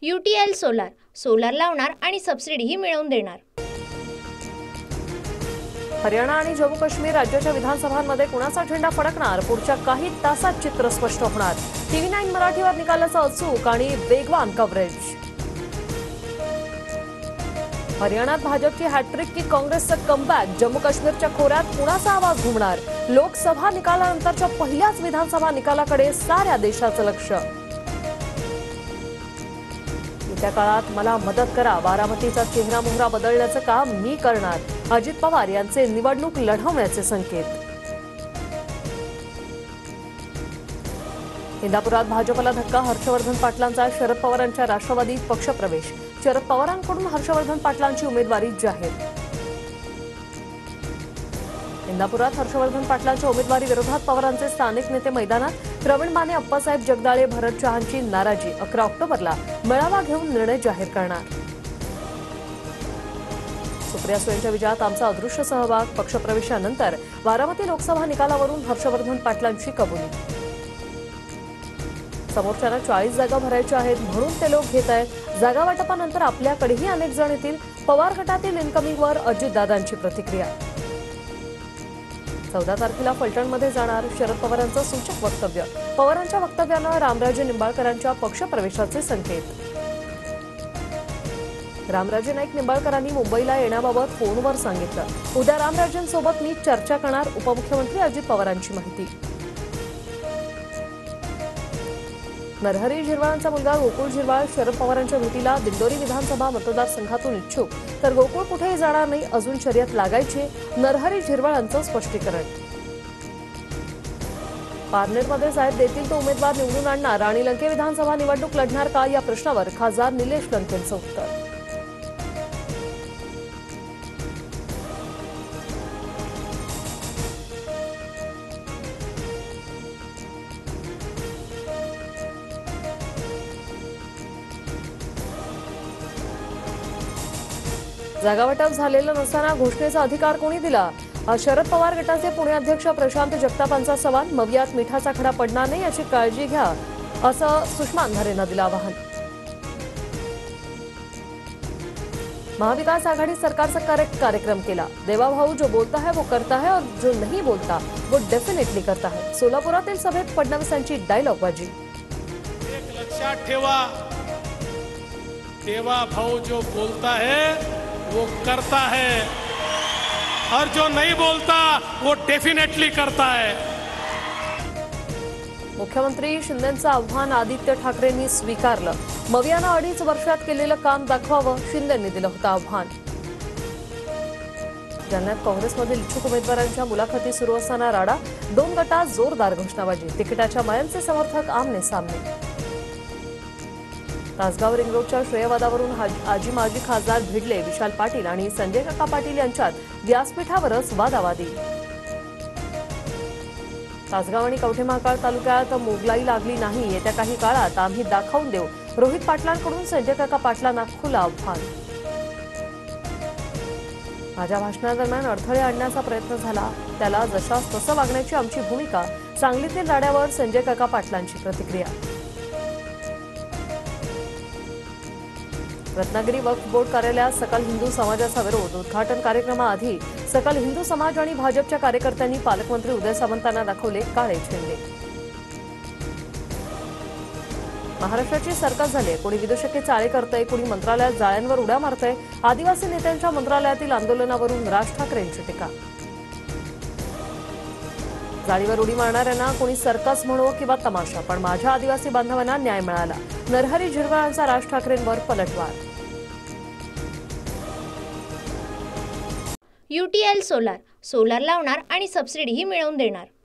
UTL solar, solar लावणार आणि सबसिडीही मिळवून देणार। हरियाणा आणि जम्मू काश्मीर राज्याच्या विधानसभांमध्ये कुणाचा झेंडा फडकणार, पुढच्या काही तासात चित्र स्पष्ट होणार। TV9 मराठीवर निकालाचं अचूक आणि वेगवान कव्हरेज। हरियाणात भाजपची हॅट्रिक की काँग्रेसचं कमबॅक, जम्मू काश्मीरच्या खोऱ्यात कुणाचा आवाज घुमणार। लोकसभा निकालानंतरच्या पहिल्याच विधानसभा निकालाकडे साऱ्या देशाचं लक्ष। येत्या काळात मला मदत करा, बारामतीचा चेहरा मोहरा बदलण्याचं काम मी करणार, अजित पवार यांचे निवडणूक लढवण्याचे संकेत। इंदापुरात भाजपला धक्का, हर्षवर्धन पाटलांचा शरद पवारांच्या राष्ट्रवादीत पक्षप्रवेश, शरद पवारांकडून हर्षवर्धन पाटलांची उमेदवारी जाहीर। इंदापुरात हर्षवर्धन पाटलांच्या उमेदवारी विरोधात पवारांचे स्थानिक नेते मैदानात, प्रवीण माने, अप्पासाहेब जगदाळे, भरत चव्हाणांची नाराजी, 11 ऑक्टोबरला मेळावा घेऊन निर्णय जाहीर करणार। सुप्रिया सुळेंच्या विजयात आमचा अदृश्य सहभाग, पक्षप्रवेशानंतर बारामती लोकसभा निकालावरून हर्षवर्धन पाटलांची कबुली। समोरच्यांना 40 जागा भरायच्या आहेत म्हणून ते लोक घेत आहेत, जागा वाटपानंतर आपल्याकडेही अनेक जण येतील, पवार गटातील इन्कमिंगवर अजितदादांची प्रतिक्रिया। 14 तारखेला फलटणमध्ये जाणार, शरद पवारांचं सूचक वक्तव्य, पवारांच्या वक्तव्यानं रामराजे निंबाळकरांच्या पक्षप्रवेशाचे संकेत। रामराजे नाईक निंबाळकरांनी मुंबईला येण्याबाबत फोनवर सांगितलं, उद्या रामराजेंसोबत मी चर्चा करणार, उपमुख्यमंत्री अजित पवारांची माहिती। नरहरी झिरवाळांचा मुलगा गोकुळ झिरवाळ शरद पवारांच्या भेटीला दिंडोरी विधानसभा मतदारसंघातून इच्छुक, तर गोकुळ कुठेही जाणार नाही, अजून शर्यत लागायची, नरहरी झिरवाळांचं स्पष्टीकरण। पारनेरमध्ये साहेब देतील तो उमेदवार निवडून आणणार, राणी लंके विधानसभा निवडणूक लढणार का, या प्रश्नावर खासदार निलेश लंकेंचं उत्तर। जागावाटप झालेलं नसताना घोषणेचा अधिकार कोणी दिला, शरद पवार गटाचे पुणे अध्यक्ष प्रशांत जगतापांचा सवाल, मवियात मिठाचा खडा पडणार नाही याची काळजी घ्या, असं सुषमा अंधारेंना दिलं आवाहन। महाविकास आघाडी सरकारचा कार्यक्रम केला, देवाभाऊ जो बोलता है वो करता है और जो नहीं बोलता वो डेफिनेटली करता है, सोलापुरातील सभेत फडणवीसांची डायलॉगबाजी। एक लक्षात ठेवा, देवाभाऊ जो बोलता है वो करता है और जो नहीं बोलता वो डेफिनेटली करता है। मुख्यमंत्री शिंदेंचं आव्हान आदित्य ठाकरेंनी स्वीकारलं, मवियानं 2.5 वर्षात केलेलं काम दाखवावं, शिंदेंनी दिलं होतं आव्हान। जालन्यात काँग्रेसमधील इच्छुक उमेदवारांच्या मुलाखती सुरू असताना राडा, 2 गटात जोरदार घोषणाबाजी, तिकिटाच्या मायांचे समर्थक आमने सामने। तासगाव रिंग रोडच्या श्रेयवादावरून आजी माजी खासदार भिडले, विशाल पाटील आणि संजय काका पाटील यांच्यात व्यासपीठावरच वादावादी। तासगाव आणि कवठे महाकाळ तालुक्यात मोगलाई लागली नाही, येत्या काही काळात आम्ही दाखवून देऊ, रोहित पाटलांकडून संजय काका पाटलांना खुलं आव्हान। माझ्या भाषणादरम्यान अडथळे आणण्याचा प्रयत्न झाला, त्याला जशास तसं वागण्याची आमची भूमिका, सांगलीतील राड्यावर संजय काका पाटलांची प्रतिक्रिया। रत्नागिरी वक्फ बोर्ड कार्यालयात सकल हिंदू समाजाचा विरोध, उद्घाटन कार्यक्रमाआधी सकल हिंदू समाज आणि भाजपच्या कार्यकर्त्यांनी पालकमंत्री उदय सामंतांना दाखवले काळे झेंडे। महाराष्ट्राची सर्कस झाली, कोणी विदूषके चाळे करतंय, कोणी मंत्रालयात जाळ्यांवर उड्या मारतंय, आदिवासी नेत्यांच्या मंत्रालयातील आंदोलनावरून राज ठाकरेंची टीका। जाळीवर उडी मारणाऱ्यांना कोणी सर्कस म्हणो किंवा तमाशा, पण माझ्या आदिवासी बांधवांना न्याय मिळाला, नरहरी झिरवाळांचा राज ठाकरेंवर पलटवार। UTL सोलार, सोलार लावणार आणि सबसिडीही मिळवून देणार।